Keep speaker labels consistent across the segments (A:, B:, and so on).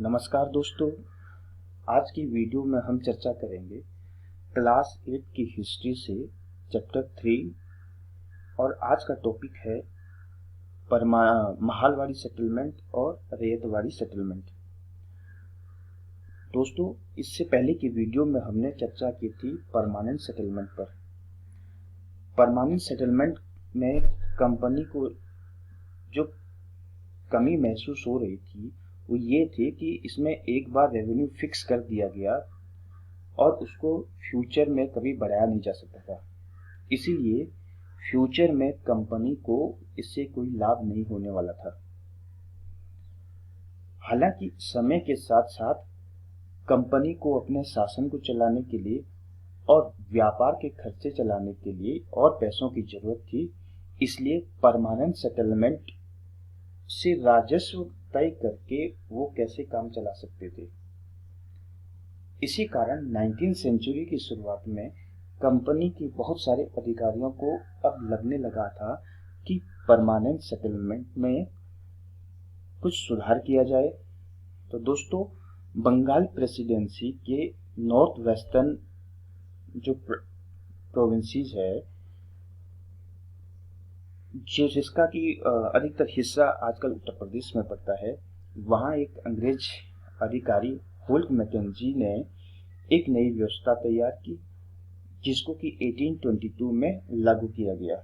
A: नमस्कार दोस्तों, आज की वीडियो में हम चर्चा करेंगे क्लास 8 की हिस्ट्री से चैप्टर 3 और आज का टॉपिक है महालवाड़ी सेटलमेंट और रैयतवाड़ी सेटलमेंट। दोस्तों, इससे पहले की वीडियो में हमने चर्चा की थी परमानेंट सेटलमेंट पर। परमानेंट सेटलमेंट में कंपनी को जो कमी महसूस हो रही थी वो ये थी कि इसमें एक बार रेवेन्यू फिक्स कर दिया गया और उसको फ्यूचर में कभी बढ़ाया नहीं जा सकता था। इसीलिए फ्यूचर में कंपनी को इससे कोई लाभ नहीं होने वाला था। हालांकि समय के साथ साथ कंपनी को अपने शासन को चलाने के लिए और व्यापार के खर्चे चलाने के लिए और पैसों की जरूरत थी, इसलिए परमानेंट सेटलमेंट से राजस्व तय करके वो कैसे काम चला सकते थे। इसी कारण 19वीं सेंचुरी की शुरुआत में कंपनी के बहुत सारे अधिकारियों को अब लगने लगा था कि परमानेंट सेटलमेंट में कुछ सुधार किया जाए। तो दोस्तों, बंगाल प्रेसिडेंसी के नॉर्थ वेस्टर्न जो प्रोविंसेस है, जिसका कि अधिकतर हिस्सा आजकल उत्तर प्रदेश में पड़ता है, वहाँ एक अंग्रेज अधिकारी होल्ट मैकेंजी ने एक नई व्यवस्था तैयार की जिसको कि 1822 में लागू किया गया।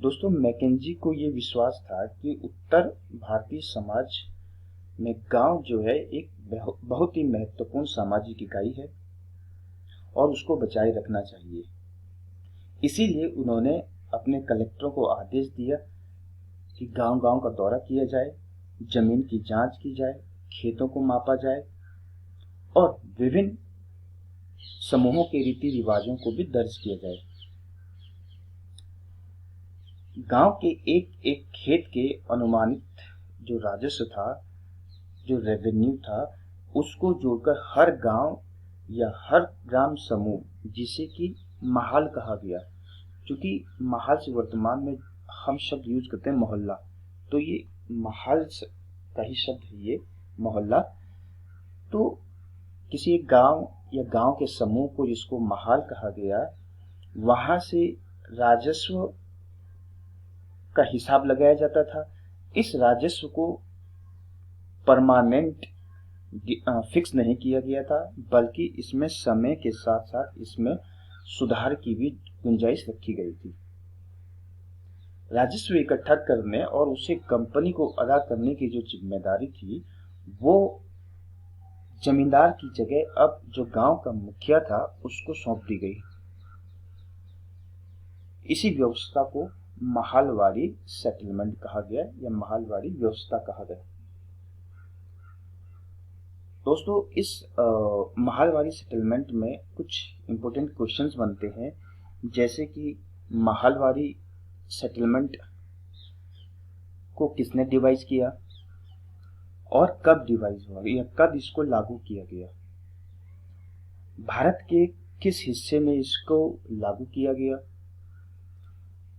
A: दोस्तों, मैकेंजी को ये विश्वास था कि उत्तर भारतीय समाज में गांव जो है एक बहुत ही महत्वपूर्ण सामाजिक इकाई है और उसको बचाए रखना चाहिए। इसीलिए उन्होंने अपने कलेक्टरों को आदेश दिया कि गांव-गांव का दौरा किया जाए, जमीन की जांच की जाए, खेतों को मापा जाए और विभिन्न समूहों के रीति रिवाजों को भी दर्ज किया जाए। गांव के एक एक खेत के अनुमानित जो राजस्व था, जो रेवेन्यू था, उसको जोड़कर हर गांव या हर ग्राम समूह, जिसे कि महाल कहा गया, क्योंकि महाल से वर्तमान में हम शब्द यूज करते हैं मोहल्ला, तो ये महाल का ही शब्द है ये मोहल्ला। तो किसी एक गांव या गांव के समूह को जिसको महाल कहा गया, वहां से राजस्व का हिसाब लगाया जाता था। इस राजस्व को परमानेंट फिक्स नहीं किया गया था, बल्कि इसमें समय के साथ साथ इसमें सुधार की भी गुंजाइश रखी गई थी। राजस्व इकट्ठा करने और उसे कंपनी को अदा करने की जो जिम्मेदारी थी वो जमींदार की जगह अब जो गांव का मुखिया था उसको सौंप दी गई। इसी व्यवस्था को महालवाड़ी सेटलमेंट कहा गया या महालवाड़ी व्यवस्था कहा गया। दोस्तों, इस महालवाड़ी सेटलमेंट में कुछ इंपॉर्टेंट क्वेश्चंस बनते हैं, जैसे कि महालवाड़ी सेटलमेंट को किसने डिवाइस किया और कब डिवाइस हुआ या कब इसको लागू किया गया, भारत के किस हिस्से में इसको लागू किया गया।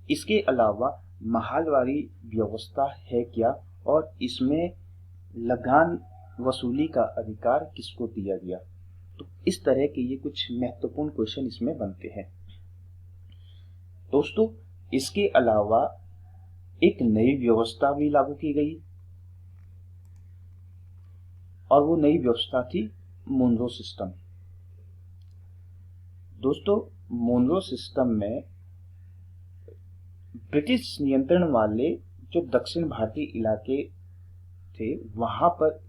A: इसके अलावा महालवाड़ी व्यवस्था है क्या और इसमें लगान वसूली का अधिकार किसको दिया गया। तो इस तरह के ये कुछ महत्वपूर्ण क्वेश्चन इसमें बनते हैं। दोस्तों, इसके अलावा एक नई व्यवस्था भी लागू की गई और वो नई व्यवस्था थी मुनरो सिस्टम। दोस्तों, मुनरो सिस्टम में ब्रिटिश नियंत्रण वाले जो दक्षिण भारतीय इलाके थे, वहां पर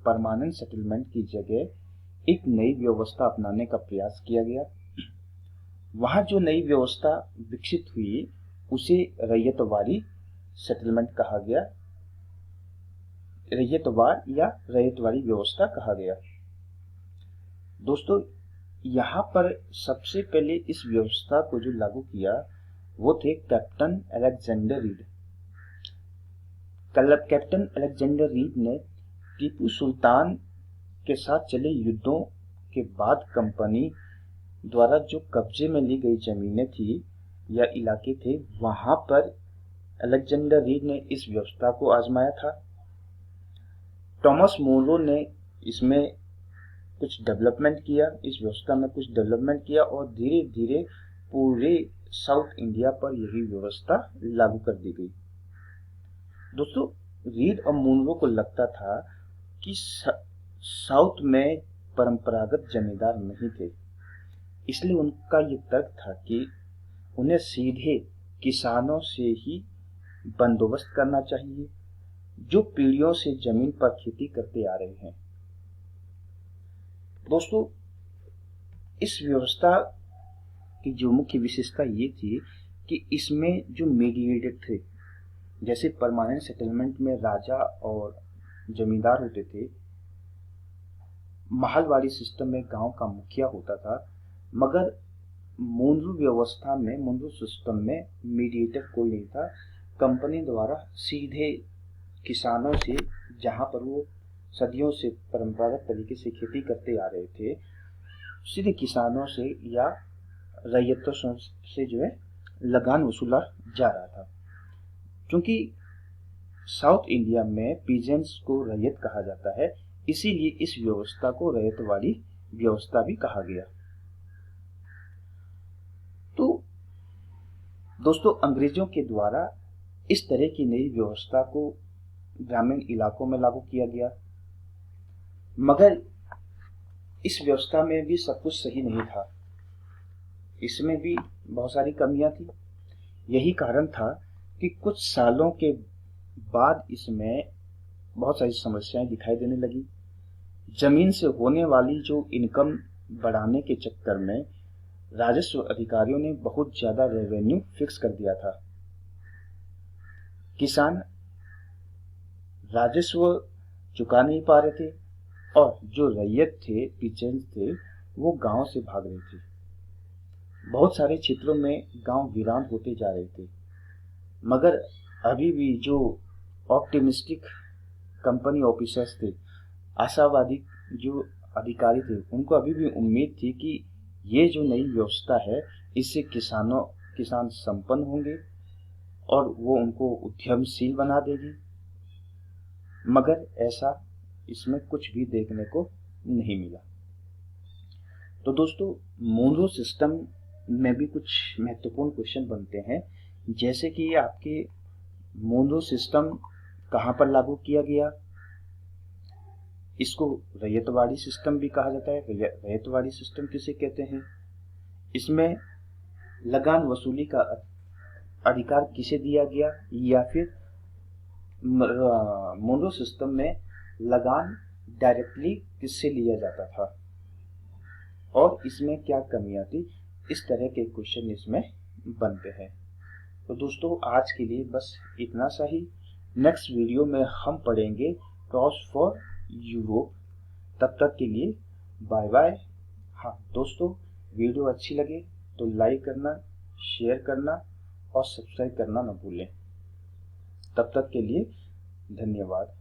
A: परमानेंट सेटलमेंट की जगह एक नई व्यवस्था अपनाने का प्रयास किया गया। वहां जो नई व्यवस्था विकसित हुई उसे रैयतवाड़ी सेटलमेंट कहा गया, रैयतवाड़ या रैयतवाड़ी व्यवस्था कहा गया। दोस्तों, यहाँ पर सबसे पहले इस व्यवस्था को जो लागू किया वो थे captain Alexander read. Captain Alexander read ने टीपू सुल्तान के साथ चले युद्धों के बाद कंपनी द्वारा जो कब्जे में ली गई जमीनें थी या इलाके थे, वहां पर अलेक्जेंडर रीड ने इस व्यवस्था को आजमाया था। टॉमस मोनरो ने इसमें कुछ डेवलपमेंट किया, इस व्यवस्था में कुछ डेवलपमेंट किया और धीरे धीरे पूरे साउथ इंडिया पर यही व्यवस्था लागू कर दी गई। दोस्तों, रीड और मोनरो को लगता था कि साउथ में परंपरागत जमींदार नहीं थे, इसलिए उनका ये तर्क था कि उन्हें सीधे किसानों से ही बंदोबस्त करना चाहिए जो पीढ़ियों से जमीन पर खेती करते आ रहे हैं। दोस्तों, इस व्यवस्था की जो मुख्य विशेषता ये थी कि इसमें जो मीडिएटर थे, जैसे परमानेंट सेटलमेंट में राजा और जमींदार होते थे, महलवाड़ी सिस्टम में गांव का मुखिया होता था, मगर मोनरो व्यवस्था में, मोनरो सिस्टम में मीडिएटर कोई नहीं था। कंपनी द्वारा सीधे किसानों से, जहां पर वो सदियों से परंपरागत तरीके से खेती करते आ रहे थे, सीधे किसानों से या रैयतों से जो है लगान वसूला जा रहा था। क्योंकि साउथ इंडिया में पीजेंट्स को रैयत कहा जाता है, इसीलिए इस व्यवस्था को रैयतवाड़ी व्यवस्था भी कहा गया। तो दोस्तों, अंग्रेजों के द्वारा इस तरह की नई व्यवस्था को ग्रामीण इलाकों में लागू किया गया, मगर इस व्यवस्था में भी सब कुछ सही नहीं था, इसमें भी बहुत सारी कमियां थी। यही कारण था कि कुछ सालों के बाद इसमें बहुत सारी समस्याएं दिखाई देने लगी। जमीन से होने वाली जो इनकम बढ़ाने के चक्कर में राजस्व अधिकारियों ने बहुत ज्यादा रेवेन्यू फिक्स कर दिया था। किसान राजस्व चुका नहीं पा रहे थे और जो रैयत थे, पीजेंट्स थे, वो गांव से भाग रहे थे। बहुत सारे क्षेत्रों में गांव वीरान होते जा रहे थे, मगर अभी भी जो ऑप्टिमिस्टिक कंपनी ऑफिसर्स थे, आशावादी जो अधिकारी थे, उनको अभी भी उम्मीद थी कि ये जो नई व्यवस्था है, इससे किसान संपन्न होंगे और वो उनको उद्यमशील बना देगी, मगर ऐसा इसमें कुछ भी देखने को नहीं मिला। तो दोस्तों, मोनरो सिस्टम में भी कुछ महत्वपूर्ण क्वेश्चन बनते हैं, जैसे कि आपके मोनरो सिस्टम कहाँ पर लागू किया गया। इसको रैयतवाड़ी सिस्टम भी कहा जाता है। रैयतवाड़ी सिस्टम किसे कहते हैं? इसमें लगान वसूली का अधिकार किसे दिया गया, या फिर मोनरो सिस्टम में लगान डायरेक्टली किससे लिया जाता था और इसमें क्या कमियां थी। इस तरह के क्वेश्चन इसमें बनते हैं। तो दोस्तों, आज के लिए बस इतना सा ही। नेक्स्ट वीडियो में हम पढ़ेंगे क्रॉस फॉर यूरोप। तब तक के लिए बाय बाय। हाँ दोस्तों, वीडियो अच्छी लगे तो लाइक करना, शेयर करना और सब्सक्राइब करना न भूलें। तब तक के लिए धन्यवाद।